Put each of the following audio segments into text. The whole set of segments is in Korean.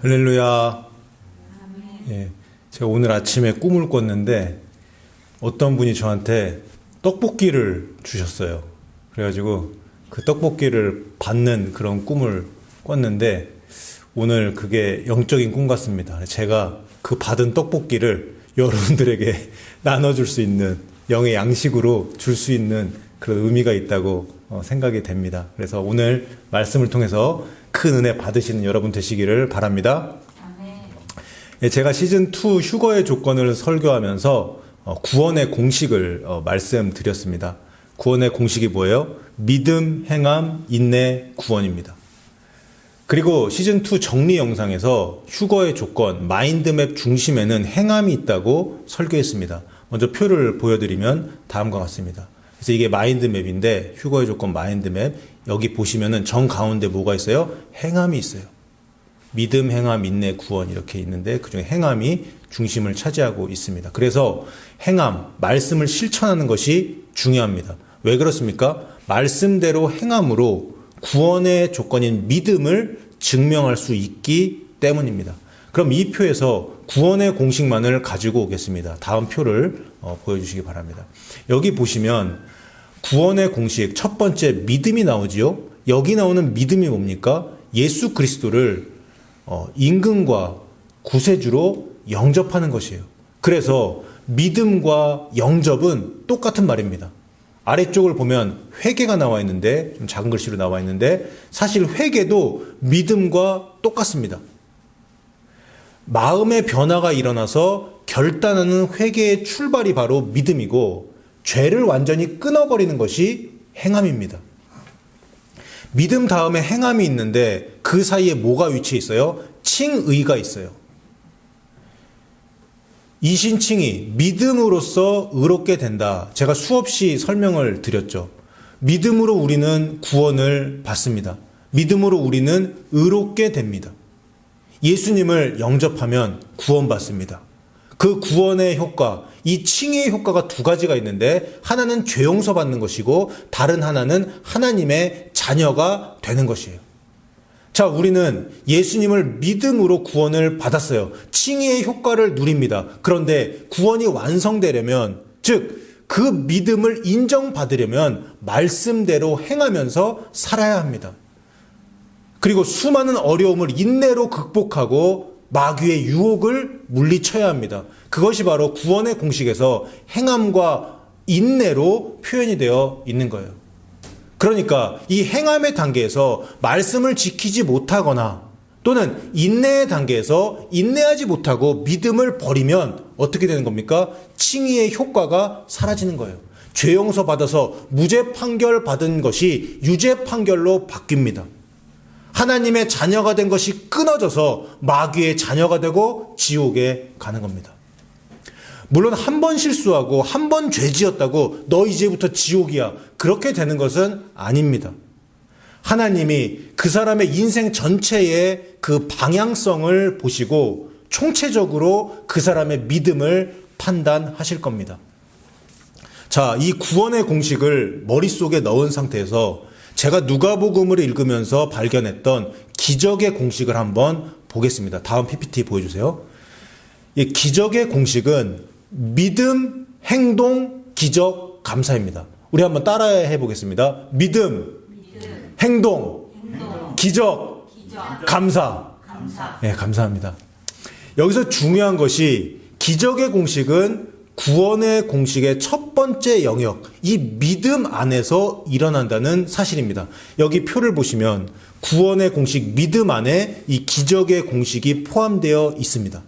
할렐루야. 예, 제가 오늘 아침에 꿈을 꿨는데 어떤 분이 저한테 떡볶이를 주셨어요. 그래가지고 그 떡볶이를 받는 그런 꿈을 꿨는데 오늘 그게 영적인 꿈 같습니다. 제가 그 받은 떡볶이를 여러분들에게 나눠줄 수 있는 영의 양식으로 줄 수 있는 그런 의미가 있다고 생각이 됩니다. 그래서 오늘 말씀을 통해서 큰 은혜 받으시는 여러분 되시기를 바랍니다. 예, 제가 시즌2 휴거의 조건을 설교하면서 구원의 공식을 말씀드렸습니다. 구원의 공식이 뭐예요? 믿음, 행함, 인내, 구원입니다. 그리고 시즌2 정리 영상에서 휴거의 조건, 마인드맵 중심에는 행함이 있다고 설교했습니다. 먼저 표를 보여드리면 다음과 같습니다. 그래서 이게 마인드맵인데 휴거의 조건 마인드맵, 여기 보시면은 정 가운데 뭐가 있어요? 행함이 있어요. 믿음, 행함, 인내, 구원 이렇게 있는데 그중에 행함이 중심을 차지하고 있습니다. 그래서 행함, 말씀을 실천하는 것이 중요합니다. 왜 그렇습니까? 말씀대로 행함으로 구원의 조건인 믿음을 증명할 수 있기 때문입니다. 그럼 이 표에서 구원의 공식만을 가지고 오겠습니다. 다음 표를 보여주시기 바랍니다. 여기 보시면 구원의 공식 첫 번째 믿음이 나오지요. 여기 나오는 믿음이 뭡니까? 예수 그리스도를 임금과 구세주로 영접하는 것이에요. 그래서 믿음과 영접은 똑같은 말입니다. 아래쪽을 보면 회개가 나와 있는데 좀 작은 글씨로 나와 있는데 사실 회개도 믿음과 똑같습니다. 마음의 변화가 일어나서 결단하는 회개의 출발이 바로 믿음이고 죄를 완전히 끊어버리는 것이 행함입니다. 믿음 다음에 행함이 있는데 그 사이에 뭐가 위치해 있어요? 칭의가 있어요. 이신칭의, 믿음으로써 의롭게 된다. 제가 수없이 설명을 드렸죠. 믿음으로 우리는 구원을 받습니다. 믿음으로 우리는 의롭게 됩니다. 예수님을 영접하면 구원받습니다. 그 구원의 효과, 이 칭의의 효과가 두 가지가 있는데 하나는 죄 용서받는 것이고 다른 하나는 하나님의 자녀가 되는 것이에요. 자, 우리는 예수님을 믿음으로 구원을 받았어요. 칭의의 효과를 누립니다. 그런데 구원이 완성되려면, 즉 그 믿음을 인정받으려면 말씀대로 행하면서 살아야 합니다. 그리고 수많은 어려움을 인내로 극복하고 마귀의 유혹을 물리쳐야 합니다. 그것이 바로 구원의 공식에서 행함과 인내로 표현이 되어 있는 거예요. 그러니까 이 행함의 단계에서 말씀을 지키지 못하거나 또는 인내의 단계에서 인내하지 못하고 믿음을 버리면 어떻게 되는 겁니까? 칭의의 효과가 사라지는 거예요. 죄 용서 받아서 무죄 판결 받은 것이 유죄 판결로 바뀝니다. 하나님의 자녀가 된 것이 끊어져서 마귀의 자녀가 되고 지옥에 가는 겁니다. 물론 한 번 실수하고 한 번 죄 지었다고 너 이제부터 지옥이야, 그렇게 되는 것은 아닙니다. 하나님이 그 사람의 인생 전체의 그 방향성을 보시고 총체적으로 그 사람의 믿음을 판단하실 겁니다. 자, 이 구원의 공식을 머릿속에 넣은 상태에서 제가 누가복음을 읽으면서 발견했던 기적의 공식을 한번 보겠습니다. 다음 PPT 보여주세요. 이 기적의 공식은 믿음, 행동, 기적, 감사입니다. 우리 한번 따라해 보겠습니다. 믿음, 행동, 기적, 감사. 네, 감사합니다. 여기서 중요한 것이 기적의 공식은 구원의 공식의 첫 번째 영역, 이 믿음 안에서 일어난다는 사실입니다. 여기 표를 보시면 구원의 공식 믿음 안에 이 기적의 공식이 포함되어 있습니다.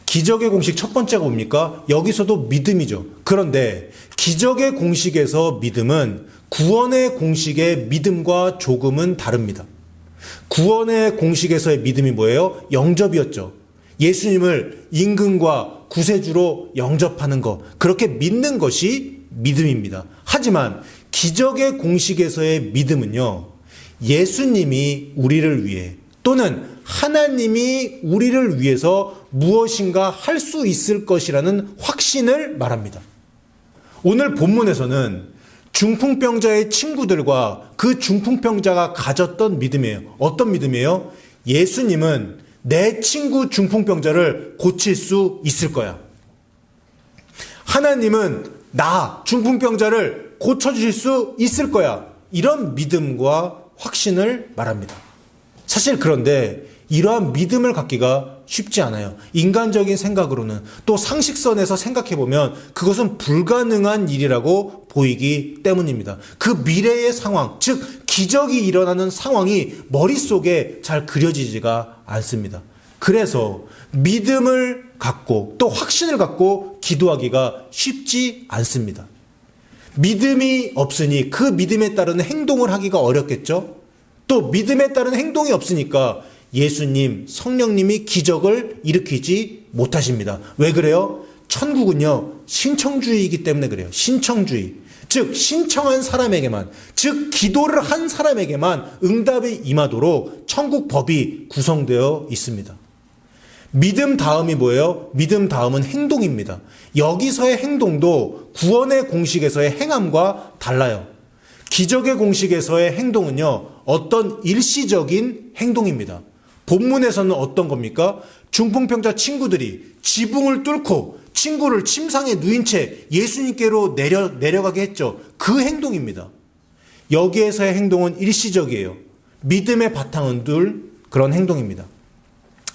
기적의 공식 첫 번째가 뭡니까? 여기서도 믿음이죠. 그런데 기적의 공식에서 믿음은 구원의 공식의 믿음과 조금은 다릅니다. 구원의 공식에서의 믿음이 뭐예요? 영접이었죠. 예수님을 임금과 구세주로 영접하는 것, 그렇게 믿는 것이 믿음입니다. 하지만 기적의 공식에서의 믿음은요, 예수님이 우리를 위해 또는 하나님이 우리를 위해서 무엇인가 할 수 있을 것이라는 확신을 말합니다. 오늘 본문에서는 중풍병자의 친구들과 그 중풍병자가 가졌던 믿음이에요. 어떤 믿음이에요? 예수님은 내 친구 중풍병자를 고칠 수 있을 거야. 하나님은 나 중풍병자를 고쳐주실 수 있을 거야. 이런 믿음과 확신을 말합니다. 사실 그런데 이러한 믿음을 갖기가 쉽지 않아요. 인간적인 생각으로는, 또 상식선에서 생각해보면 그것은 불가능한 일이라고 보이기 때문입니다. 그 미래의 상황, 즉 기적이 일어나는 상황이 머릿속에 잘 그려지지가 않습니다. 그래서 믿음을 갖고 또 확신을 갖고 기도하기가 쉽지 않습니다. 믿음이 없으니 그 믿음에 따른 행동을 하기가 어렵겠죠? 또 믿음에 따른 행동이 없으니까 예수님, 성령님이 기적을 일으키지 못하십니다. 왜 그래요? 천국은요, 신청주의이기 때문에 그래요. 신청주의. 즉, 신청한 사람에게만, 즉, 기도를 한 사람에게만 응답이 임하도록 천국 법이 구성되어 있습니다. 믿음 다음이 뭐예요? 믿음 다음은 행동입니다. 여기서의 행동도 구원의 공식에서의 행함과 달라요. 기적의 공식에서의 행동은요, 어떤 일시적인 행동입니다. 본문에서는 어떤 겁니까? 중풍병자 친구들이 지붕을 뚫고 친구를 침상에 누인 채 예수님께로 내려가게 했죠. 그 행동입니다. 여기에서의 행동은 일시적이에요. 믿음의 바탕은 둘 그런 행동입니다.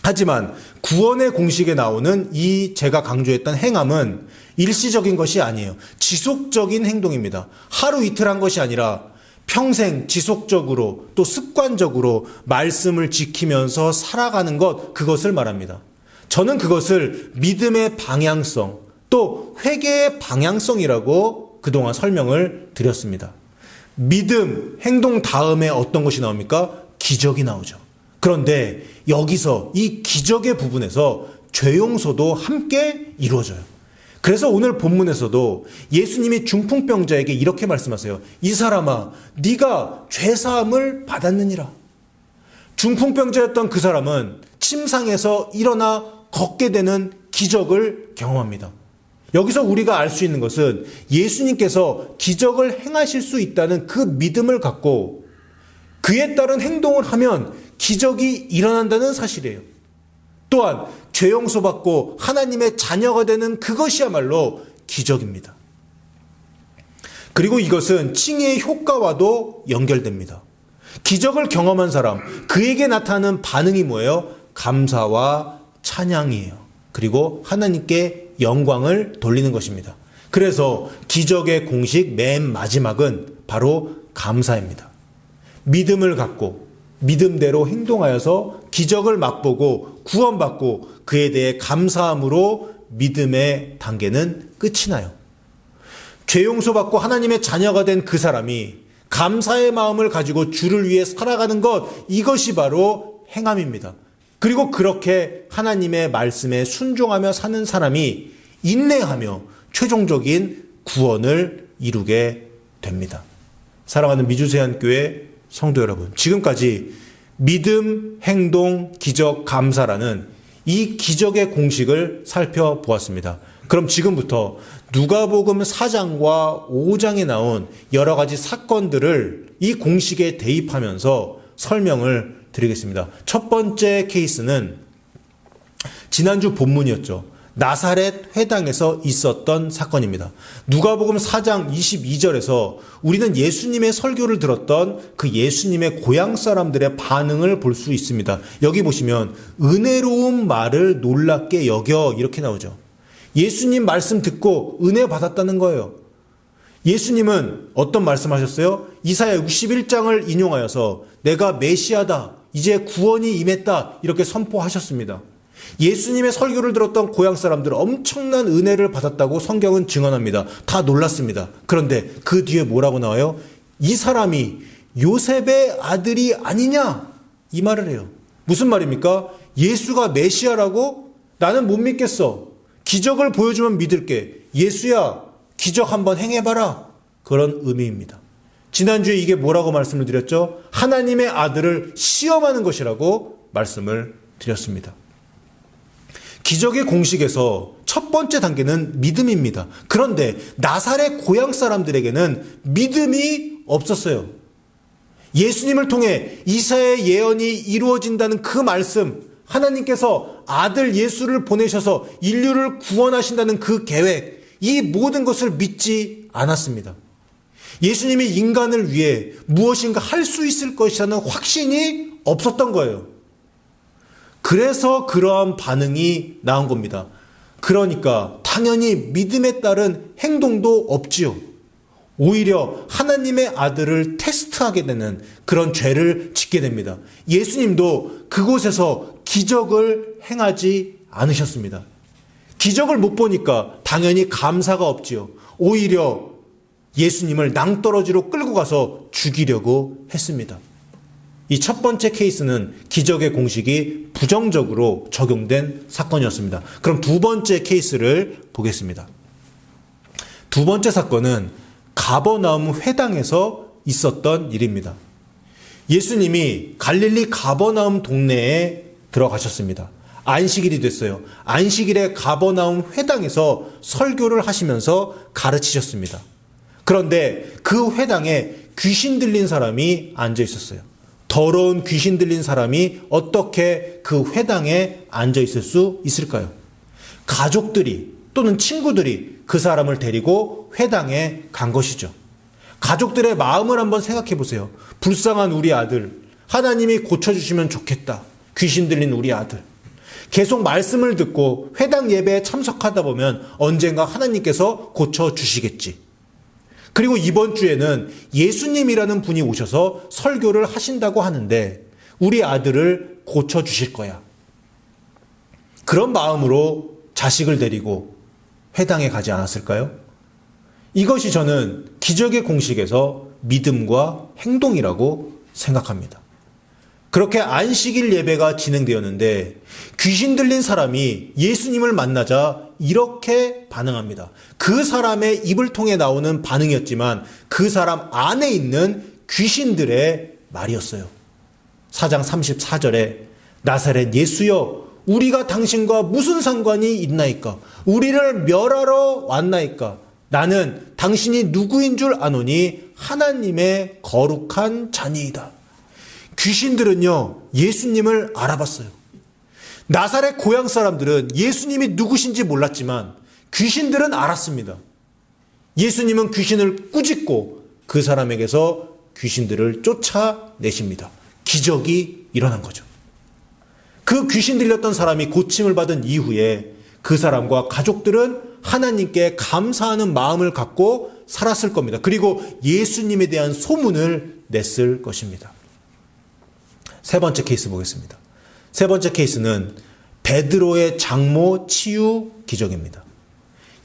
하지만 구원의 공식에 나오는 이 제가 강조했던 행함은 일시적인 것이 아니에요. 지속적인 행동입니다. 하루 이틀 한 것이 아니라 평생 지속적으로 또 습관적으로 말씀을 지키면서 살아가는 것, 그것을 말합니다. 저는 그것을 믿음의 방향성 또 회개의 방향성이라고 그동안 설명을 드렸습니다. 믿음, 행동 다음에 어떤 것이 나옵니까? 기적이 나오죠. 그런데 여기서 이 기적의 부분에서 죄 용서도 함께 이루어져요. 그래서 오늘 본문에서도 예수님이 중풍병자에게 이렇게 말씀하세요. 이 사람아, 네가 죄사함을 받았느니라. 중풍병자였던 그 사람은 침상에서 일어나 걷게 되는 기적을 경험합니다. 여기서 우리가 알 수 있는 것은 예수님께서 기적을 행하실 수 있다는 그 믿음을 갖고 그에 따른 행동을 하면 기적이 일어난다는 사실이에요. 또한 죄 용서받고 하나님의 자녀가 되는 그것이야말로 기적입니다. 그리고 이것은 칭의의 효과와도 연결됩니다. 기적을 경험한 사람, 그에게 나타나는 반응이 뭐예요? 감사와 찬양이에요. 그리고 하나님께 영광을 돌리는 것입니다. 그래서 기적의 공식 맨 마지막은 바로 감사입니다. 믿음을 갖고 믿음대로 행동하여서 기적을 맛보고 구원받고 그에 대해 감사함으로 믿음의 단계는 끝이 나요. 죄 용서받고 하나님의 자녀가 된 그 사람이 감사의 마음을 가지고 주를 위해 살아가는 것, 이것이 바로 행함입니다. 그리고 그렇게 하나님의 말씀에 순종하며 사는 사람이 인내하며 최종적인 구원을 이루게 됩니다. 사랑하는 미주세안교회 성도 여러분, 지금까지 믿음, 행동, 기적, 감사라는 이 기적의 공식을 살펴보았습니다. 그럼 지금부터 누가복음 4장과 5장에 나온 여러 가지 사건들을 이 공식에 대입하면서 설명을 드리겠습니다. 첫 번째 케이스는 지난주 본문이었죠. 나사렛 회당에서 있었던 사건입니다. 누가복음 4장 22절에서 우리는 예수님의 설교를 들었던 그 예수님의 고향 사람들의 반응을 볼 수 있습니다. 여기 보시면 은혜로운 말을 놀랍게 여겨 이렇게 나오죠. 예수님 말씀 듣고 은혜 받았다는 거예요. 예수님은 어떤 말씀하셨어요? 이사야 61장을 인용하여서 내가 메시아다, 이제 구원이 임했다, 이렇게 선포하셨습니다. 예수님의 설교를 들었던 고향 사람들은 엄청난 은혜를 받았다고 성경은 증언합니다. 다 놀랐습니다. 그런데 그 뒤에 뭐라고 나와요? 이 사람이 요셉의 아들이 아니냐? 이 말을 해요. 무슨 말입니까? 예수가 메시아라고? 나는 못 믿겠어. 기적을 보여주면 믿을게. 예수야, 기적 한번 행해봐라. 그런 의미입니다. 지난주에 이게 뭐라고 말씀을 드렸죠? 하나님의 아들을 시험하는 것이라고 말씀을 드렸습니다. 기적의 공식에서 첫 번째 단계는 믿음입니다. 그런데 나사렛 고향 사람들에게는 믿음이 없었어요. 예수님을 통해 이사야의 예언이 이루어진다는 그 말씀, 하나님께서 아들 예수를 보내셔서 인류를 구원하신다는 그 계획, 이 모든 것을 믿지 않았습니다. 예수님이 인간을 위해 무엇인가 할 수 있을 것이라는 확신이 없었던 거예요. 그래서 그러한 반응이 나온 겁니다. 그러니까 당연히 믿음에 따른 행동도 없지요. 오히려 하나님의 아들을 테스트하게 되는 그런 죄를 짓게 됩니다. 예수님도 그곳에서 기적을 행하지 않으셨습니다. 기적을 못 보니까 당연히 감사가 없지요. 오히려 예수님을 낭떠러지로 끌고 가서 죽이려고 했습니다. 이 첫 번째 케이스는 기적의 공식이 부정적으로 적용된 사건이었습니다. 그럼 두 번째 케이스를 보겠습니다. 두 번째 사건은 가버나움 회당에서 있었던 일입니다. 예수님이 갈릴리 가버나움 동네에 들어가셨습니다. 안식일이 됐어요. 안식일에 가버나움 회당에서 설교를 하시면서 가르치셨습니다. 그런데 그 회당에 귀신 들린 사람이 앉아 있었어요. 더러운 귀신 들린 사람이 어떻게 그 회당에 앉아 있을 수 있을까요? 가족들이 또는 친구들이 그 사람을 데리고 회당에 간 것이죠. 가족들의 마음을 한번 생각해 보세요. 불쌍한 우리 아들, 하나님이 고쳐주시면 좋겠다. 귀신 들린 우리 아들. 계속 말씀을 듣고 회당 예배에 참석하다 보면 언젠가 하나님께서 고쳐주시겠지. 그리고 이번 주에는 예수님이라는 분이 오셔서 설교를 하신다고 하는데 우리 아들을 고쳐주실 거야. 그런 마음으로 자식을 데리고 회당에 가지 않았을까요? 이것이 저는 기적의 공식에서 믿음과 행동이라고 생각합니다. 그렇게 안식일 예배가 진행되었는데 귀신 들린 사람이 예수님을 만나자 이렇게 반응합니다. 그 사람의 입을 통해 나오는 반응이었지만 그 사람 안에 있는 귀신들의 말이었어요. 4장 34절에 나사렛 예수여 우리가 당신과 무슨 상관이 있나이까? 우리를 멸하러 왔나이까? 나는 당신이 누구인 줄 아노니 하나님의 거룩한 자니이다. 귀신들은요, 예수님을 알아봤어요. 나사렛 고향 사람들은 예수님이 누구신지 몰랐지만 귀신들은 알았습니다. 예수님은 귀신을 꾸짖고 그 사람에게서 귀신들을 쫓아내십니다. 기적이 일어난 거죠. 그 귀신 들렸던 사람이 고침을 받은 이후에 그 사람과 가족들은 하나님께 감사하는 마음을 갖고 살았을 겁니다. 그리고 예수님에 대한 소문을 냈을 것입니다. 세 번째 케이스 보겠습니다. 세 번째 케이스는 베드로의 장모 치유 기적입니다.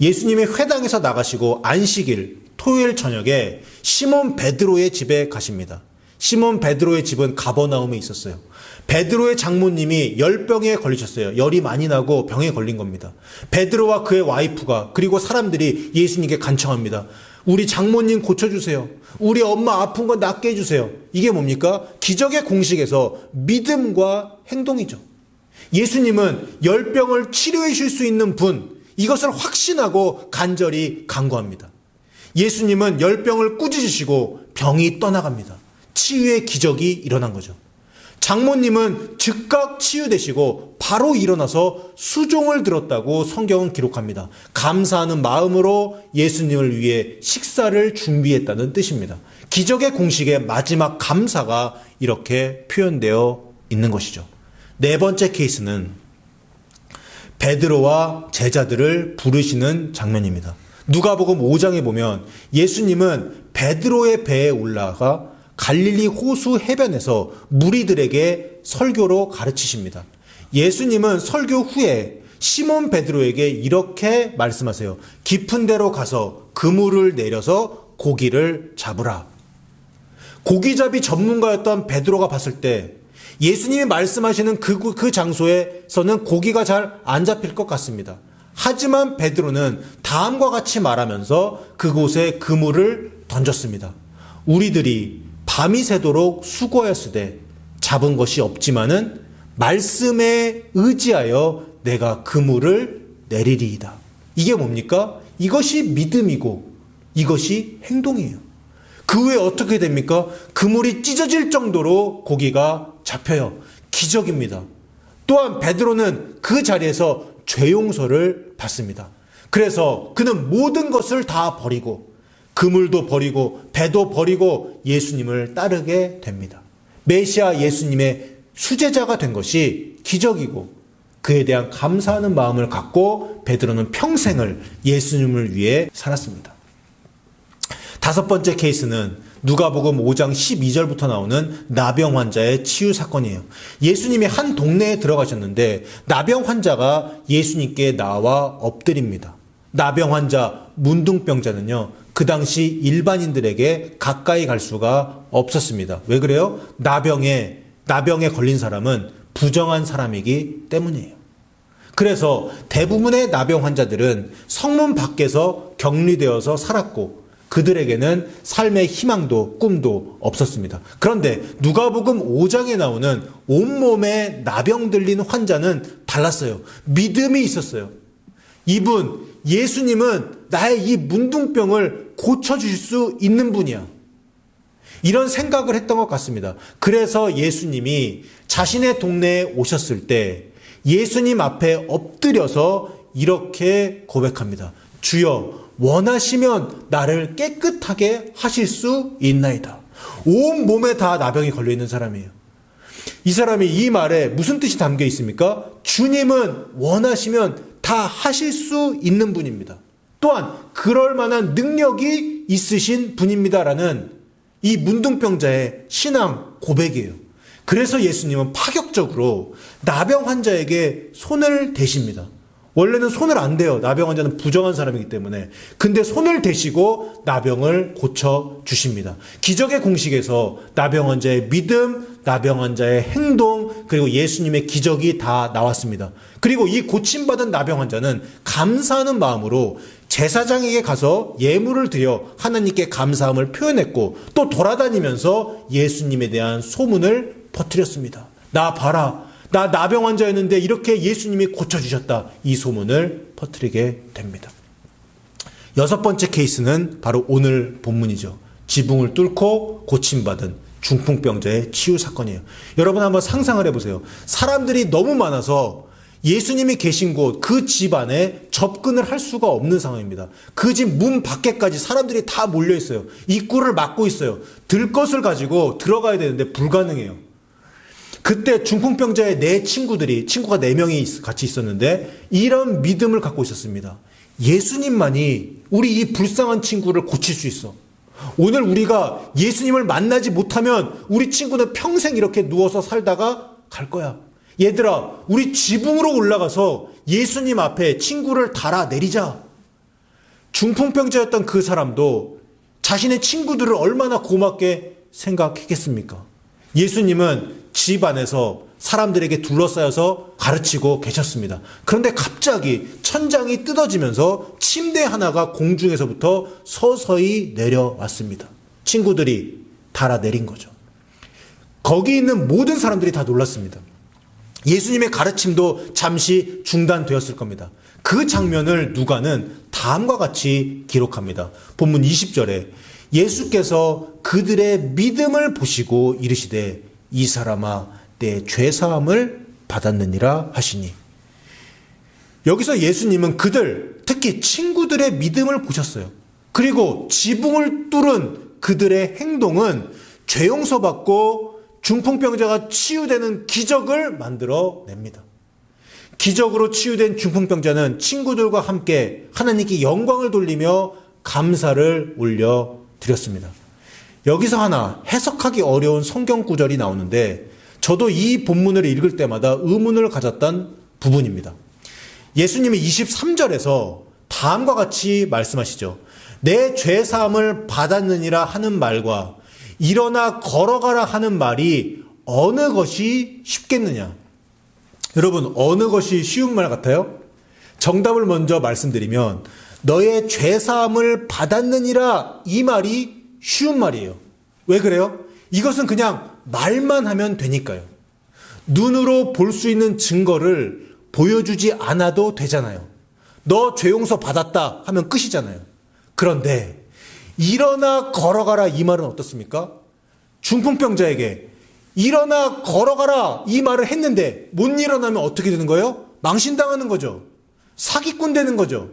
예수님이 회당에서 나가시고 안식일 토요일 저녁에 시몬 베드로의 집에 가십니다. 시몬 베드로의 집은 가버나움에 있었어요. 베드로의 장모님이 열병에 걸리셨어요. 열이 많이 나고 병에 걸린 겁니다. 베드로와 그의 와이프가 그리고 사람들이 예수님께 간청합니다. 우리 장모님 고쳐주세요. 우리 엄마 아픈 거 낫게 해주세요. 이게 뭡니까? 기적의 공식에서 믿음과 행동이죠. 예수님은 열병을 치료해 줄 수 있는 분, 이것을 확신하고 간절히 간구합니다. 예수님은 열병을 꾸짖으시고 병이 떠나갑니다. 치유의 기적이 일어난 거죠. 장모님은 즉각 치유되시고 바로 일어나서 수종을 들었다고 성경은 기록합니다. 감사하는 마음으로 예수님을 위해 식사를 준비했다는 뜻입니다. 기적의 공식의 마지막 감사가 이렇게 표현되어 있는 것이죠. 네 번째 케이스는 베드로와 제자들을 부르시는 장면입니다. 누가복음 5장에 보면 예수님은 베드로의 배에 올라가 갈릴리 호수 해변에서 무리들에게 설교로 가르치십니다. 예수님은 설교 후에 시몬 베드로에게 이렇게 말씀하세요. 깊은 데로 가서 그물을 내려서 고기를 잡으라. 고기잡이 전문가였던 베드로가 봤을 때 예수님이 말씀하시는 그 장소에서는 고기가 잘 안 잡힐 것 같습니다. 하지만 베드로는 다음과 같이 말하면서 그곳에 그물을 던졌습니다. 우리들이 밤이 새도록 수고하였으되 잡은 것이 없지만은 말씀에 의지하여 내가 그물을 내리리이다. 이게 뭡니까? 이것이 믿음이고 이것이 행동이에요. 그 후에 어떻게 됩니까? 그물이 찢어질 정도로 고기가 잡혀요. 기적입니다. 또한 베드로는 그 자리에서 죄 용서를 받습니다. 그래서 그는 모든 것을 다 버리고 그물도 버리고 배도 버리고 예수님을 따르게 됩니다. 메시아 예수님의 수제자가 된 것이 기적이고 그에 대한 감사하는 마음을 갖고 베드로는 평생을 예수님을 위해 살았습니다. 다섯 번째 케이스는 누가복음 5장 12절부터 나오는 나병 환자의 치유 사건이에요. 예수님이 한 동네에 들어가셨는데 나병 환자가 예수님께 나와 엎드립니다. 나병 환자, 문둥병자는요, 그 당시 일반인들에게 가까이 갈 수가 없었습니다. 왜 그래요? 나병에 걸린 사람은 부정한 사람이기 때문이에요. 그래서 대부분의 나병 환자들은 성문 밖에서 격리되어서 살았고 그들에게는 삶의 희망도 꿈도 없었습니다. 그런데 누가복음 5장에 나오는 온몸에 나병 들린 환자는 달랐어요. 믿음이 있었어요. 예수님은 나의 이 문둥병을 고쳐주실 수 있는 분이야. 이런 생각을 했던 것 같습니다. 그래서 예수님이 자신의 동네에 오셨을 때 예수님 앞에 엎드려서 이렇게 고백합니다. 주여, 원하시면 나를 깨끗하게 하실 수 있나이다. 온 몸에 다 나병이 걸려있는 사람이에요. 이 사람이 이 말에 무슨 뜻이 담겨 있습니까? 주님은 원하시면 다 하실 수 있는 분입니다. 또한 그럴 만한 능력이 있으신 분입니다라는 이 문둥병자의 신앙 고백이에요. 그래서 예수님은 파격적으로 나병 환자에게 손을 대십니다. 원래는 손을 안 대요. 나병 환자는 부정한 사람이기 때문에. 근데 손을 대시고 나병을 고쳐주십니다. 기적의 공식에서 나병 환자의 믿음, 나병 환자의 행동, 그리고 예수님의 기적이 다 나왔습니다. 그리고 이 고침받은 나병 환자는 감사하는 마음으로 제사장에게 가서 예물을 드려 하나님께 감사함을 표현했고 또 돌아다니면서 예수님에 대한 소문을 퍼뜨렸습니다. 나 봐라. 나 나병 환자였는데 이렇게 예수님이 고쳐주셨다. 이 소문을 퍼뜨리게 됩니다. 여섯 번째 케이스는 바로 오늘 본문이죠. 지붕을 뚫고 고침받은 중풍병자의 치유 사건이에요. 여러분 한번 상상을 해보세요. 사람들이 너무 많아서 예수님이 계신 곳 그 집 안에 접근을 할 수가 없는 상황입니다. 그 집 문 밖에까지 사람들이 다 몰려 있어요. 입구를 막고 있어요. 들 것을 가지고 들어가야 되는데 불가능해요. 그때 중풍병자의 친구가 4명이 같이 있었는데 이런 믿음을 갖고 있었습니다. 예수님만이 우리 이 불쌍한 친구를 고칠 수 있어. 오늘 우리가 예수님을 만나지 못하면 우리 친구는 평생 이렇게 누워서 살다가 갈 거야. 얘들아, 우리 지붕으로 올라가서 예수님 앞에 친구를 달아내리자. 중풍병자였던 그 사람도 자신의 친구들을 얼마나 고맙게 생각했겠습니까? 예수님은 집 안에서 사람들에게 둘러싸여서 가르치고 계셨습니다. 그런데 갑자기 천장이 뜯어지면서 침대 하나가 공중에서부터 서서히 내려왔습니다. 친구들이 달아내린 거죠. 거기 있는 모든 사람들이 다 놀랐습니다. 예수님의 가르침도 잠시 중단되었을 겁니다. 그 장면을 누가는 다음과 같이 기록합니다. 본문 20절에 예수께서 그들의 믿음을 보시고 이르시되 이 사람아 내 죄사함을 받았느니라 하시니. 여기서 예수님은 그들, 특히 친구들의 믿음을 보셨어요. 그리고 지붕을 뚫은 그들의 행동은 죄 용서받고 중풍병자가 치유되는 기적을 만들어냅니다. 기적으로 치유된 중풍병자는 친구들과 함께 하나님께 영광을 돌리며 감사를 올려드렸습니다. 여기서 하나 해석하기 어려운 성경 구절이 나오는데 저도 이 본문을 읽을 때마다 의문을 가졌던 부분입니다. 예수님이 23절에서 다음과 같이 말씀하시죠. 내 죄사함을 받았느니라 하는 말과 일어나 걸어가라 하는 말이 어느 것이 쉽겠느냐? 여러분, 어느 것이 쉬운 말 같아요? 정답을 먼저 말씀드리면 너의 죄사함을 받았느니라 이 말이 쉬운 말이에요. 왜 그래요? 이것은 그냥 말만 하면 되니까요. 눈으로 볼 수 있는 증거를 보여주지 않아도 되잖아요. 너 죄 용서 받았다 하면 끝이잖아요. 그런데 일어나 걸어가라 이 말은 어떻습니까? 중풍병자에게 일어나 걸어가라 이 말을 했는데 못 일어나면 어떻게 되는 거예요? 망신당하는 거죠. 사기꾼 되는 거죠.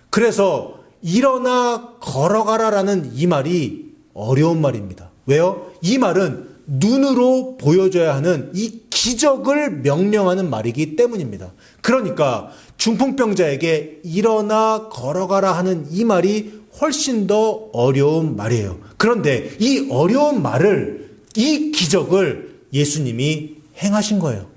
그래서 일어나 걸어가라라는 이 말이 어려운 말입니다. 왜요? 이 말은 눈으로 보여줘야 하는 이 기적을 명령하는 말이기 때문입니다. 그러니까 중풍병자에게 일어나 걸어가라 하는 이 말이 훨씬 더 어려운 말이에요. 그런데 이 어려운 말을, 이 기적을 예수님이 행하신 거예요.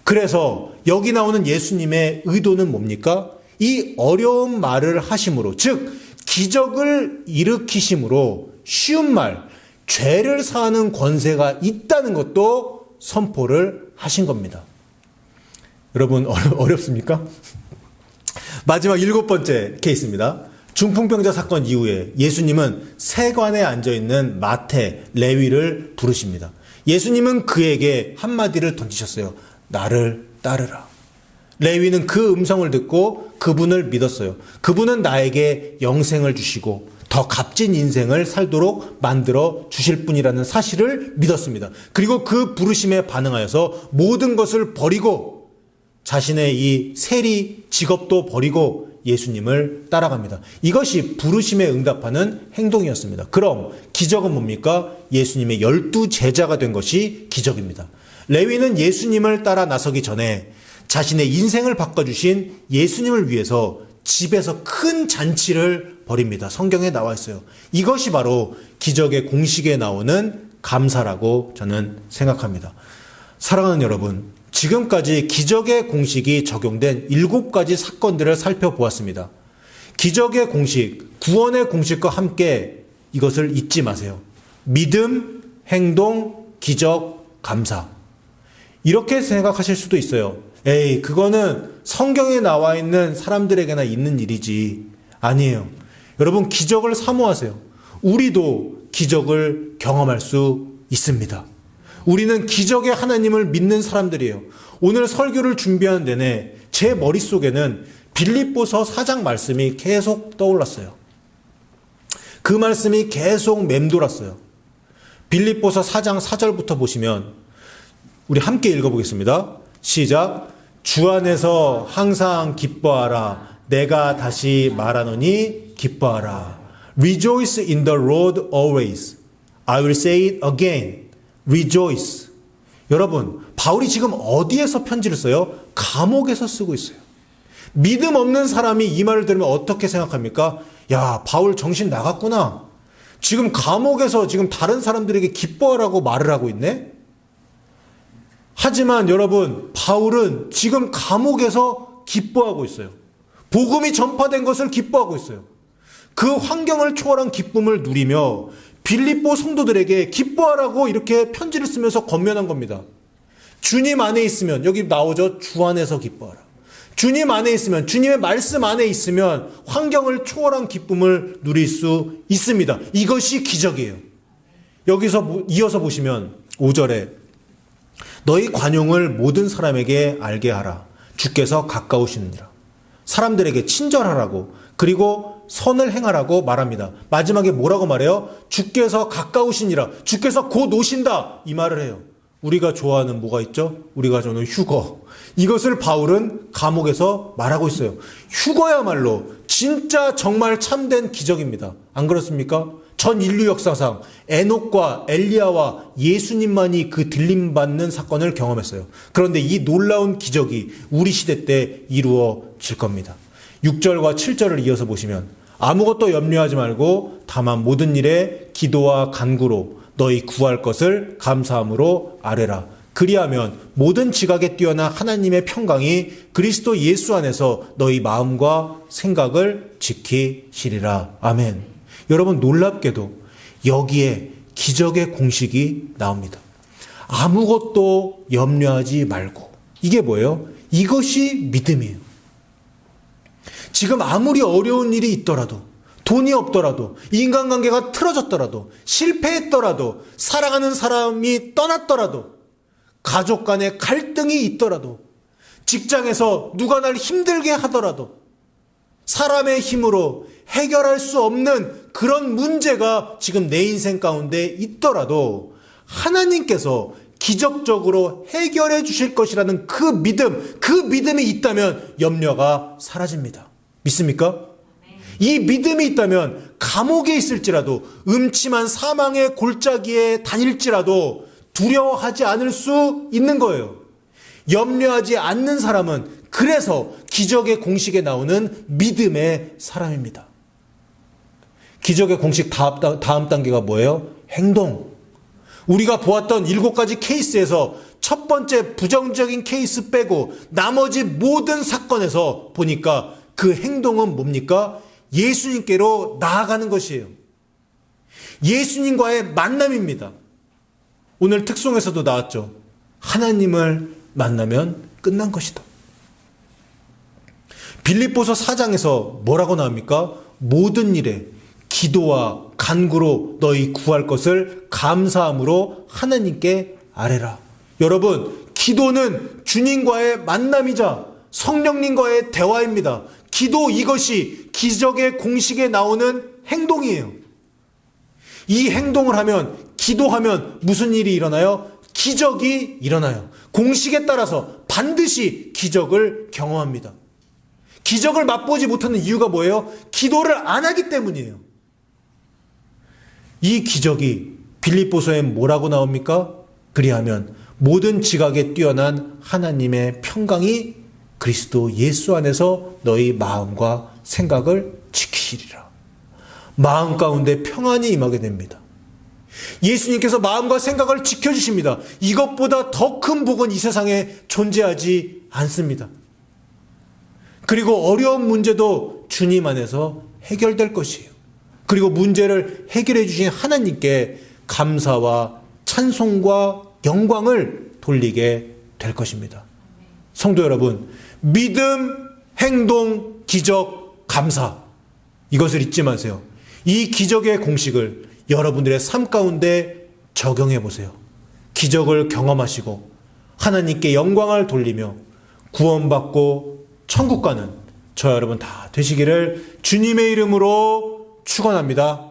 그래서 여기 나오는 예수님의 의도는 뭡니까? 이 어려운 말을 하심으로, 즉 기적을 일으키심으로 쉬운 말, 죄를 사하는 권세가 있다는 것도 선포를 하신 겁니다. 여러분 어렵습니까? 마지막 7번째 케이스입니다. 중풍병자 사건 이후에 예수님은 세관에 앉아있는 마태, 레위를 부르십니다. 예수님은 그에게 한마디를 던지셨어요. 나를 따르라. 레위는 그 음성을 듣고 그분을 믿었어요. 그분은 나에게 영생을 주시고 더 값진 인생을 살도록 만들어 주실 분이라는 사실을 믿었습니다. 그리고 그 부르심에 반응하여서 모든 것을 버리고 자신의 이 세리 직업도 버리고 예수님을 따라갑니다. 이것이 부르심에 응답하는 행동이었습니다. 그럼 기적은 뭡니까? 예수님의 12제자가 된 것이 기적입니다. 레위는 예수님을 따라 나서기 전에 자신의 인생을 바꿔주신 예수님을 위해서 집에서 큰 잔치를 벌입니다. 성경에 나와 있어요. 이것이 바로 기적의 공식에 나오는 감사라고 저는 생각합니다. 사랑하는 여러분, 지금까지 기적의 공식이 적용된 7가지 사건들을 살펴보았습니다. 기적의 공식, 구원의 공식과 함께 이것을 잊지 마세요. 믿음, 행동, 기적, 감사. 이렇게 생각하실 수도 있어요. 에이, 그거는 성경에 나와 있는 사람들에게나 있는 일이지. 아니에요. 여러분, 기적을 사모하세요. 우리도 기적을 경험할 수 있습니다. 우리는 기적의 하나님을 믿는 사람들이에요. 오늘 설교를 준비하는 내내 제 머릿속에는 빌립보서 4장 말씀이 계속 떠올랐어요. 그 말씀이 계속 맴돌았어요. 빌립보서 4장 4절부터 보시면 우리 함께 읽어보겠습니다. 시작. 주 안에서 항상 기뻐하라. 내가 다시 말하노니 기뻐하라. Rejoice in the Lord always. I will say it again. Rejoice. 여러분, 바울이 지금 어디에서 편지를 써요? 감옥에서 쓰고 있어요. 믿음 없는 사람이 이 말을 들으면 어떻게 생각합니까? 야, 바울 정신 나갔구나. 지금 감옥에서 지금 다른 사람들에게 기뻐하라고 말을 하고 있네? 하지만 여러분, 바울은 지금 감옥에서 기뻐하고 있어요. 복음이 전파된 것을 기뻐하고 있어요. 그 환경을 초월한 기쁨을 누리며 빌립보 성도들에게 기뻐하라고 이렇게 편지를 쓰면서 권면한 겁니다. 주님 안에 있으면, 여기 나오죠. 주 안에서 기뻐하라. 주님 안에 있으면, 주님의 말씀 안에 있으면 환경을 초월한 기쁨을 누릴 수 있습니다. 이것이 기적이에요. 여기서 이어서 보시면 5절에 너희 관용을 모든 사람에게 알게 하라. 주께서 가까우시느니라. 사람들에게 친절하라고, 그리고 선을 행하라고 말합니다. 마지막에 뭐라고 말해요? 주께서 가까우시니라. 주께서 곧 오신다. 이 말을 해요. 우리가 좋아하는 뭐가 있죠? 우리가 좋아하는 휴거. 이것을 바울은 감옥에서 말하고 있어요. 휴거야말로 진짜 정말 참된 기적입니다. 안 그렇습니까? 전 인류 역사상 에녹과 엘리야와 예수님만이 그 들림받는 사건을 경험했어요. 그런데 이 놀라운 기적이 우리 시대 때 이루어질 겁니다. 6절과 7절을 이어서 보시면 아무것도 염려하지 말고 다만 모든 일에 기도와 간구로 너희 구할 것을 감사함으로 아뢰라. 그리하면 모든 지각에 뛰어난 하나님의 평강이 그리스도 예수 안에서 너희 마음과 생각을 지키시리라. 아멘. 여러분, 놀랍게도 여기에 기적의 공식이 나옵니다. 아무것도 염려하지 말고. 이게 뭐예요? 이것이 믿음이에요. 지금 아무리 어려운 일이 있더라도, 돈이 없더라도, 인간관계가 틀어졌더라도, 실패했더라도, 사랑하는 사람이 떠났더라도, 가족 간에 갈등이 있더라도, 직장에서 누가 날 힘들게 하더라도, 사람의 힘으로 해결할 수 없는 그런 문제가 지금 내 인생 가운데 있더라도 하나님께서 기적적으로 해결해 주실 것이라는 그 믿음이 있다면 염려가 사라집니다. 믿습니까? 이 믿음이 있다면 감옥에 있을지라도 음침한 사망의 골짜기에 다닐지라도 두려워하지 않을 수 있는 거예요. 염려하지 않는 사람은 그래서 기적의 공식에 나오는 믿음의 사람입니다. 기적의 공식 다음 단계가 뭐예요? 행동. 우리가 보았던 7가지 케이스에서 첫 번째 부정적인 케이스 빼고 나머지 모든 사건에서 보니까 그 행동은 뭡니까? 예수님께로 나아가는 것이에요. 예수님과의 만남입니다. 오늘 특송에서도 나왔죠. 하나님을 만나면 끝난 것이다. 빌립보서 4장에서 뭐라고 나옵니까? 모든 일에 기도와 간구로 너희 구할 것을 감사함으로 하나님께 아뢰라. 여러분, 기도는 주님과의 만남이자 성령님과의 대화입니다. 기도, 이것이 기적의 공식에 나오는 행동이에요. 이 행동을 하면, 기도하면 무슨 일이 일어나요? 기적이 일어나요. 공식에 따라서 반드시 기적을 경험합니다. 기적을 맛보지 못하는 이유가 뭐예요? 기도를 안 하기 때문이에요. 이 기적이 빌립보서에 뭐라고 나옵니까? 그리하면 모든 지각에 뛰어난 하나님의 평강이 그리스도 예수 안에서 너희 마음과 생각을 지키시리라. 마음 가운데 평안이 임하게 됩니다. 예수님께서 마음과 생각을 지켜주십니다. 이것보다 더 큰 복은 이 세상에 존재하지 않습니다. 그리고 어려운 문제도 주님 안에서 해결될 것이에요. 그리고 문제를 해결해 주신 하나님께 감사와 찬송과 영광을 돌리게 될 것입니다. 성도 여러분, 믿음, 행동, 기적, 감사, 이것을 잊지 마세요. 이 기적의 공식을 여러분들의 삶 가운데 적용해 보세요. 기적을 경험하시고 하나님께 영광을 돌리며 구원받고 천국 가는 저 여러분 다 되시기를 주님의 이름으로 축원합니다.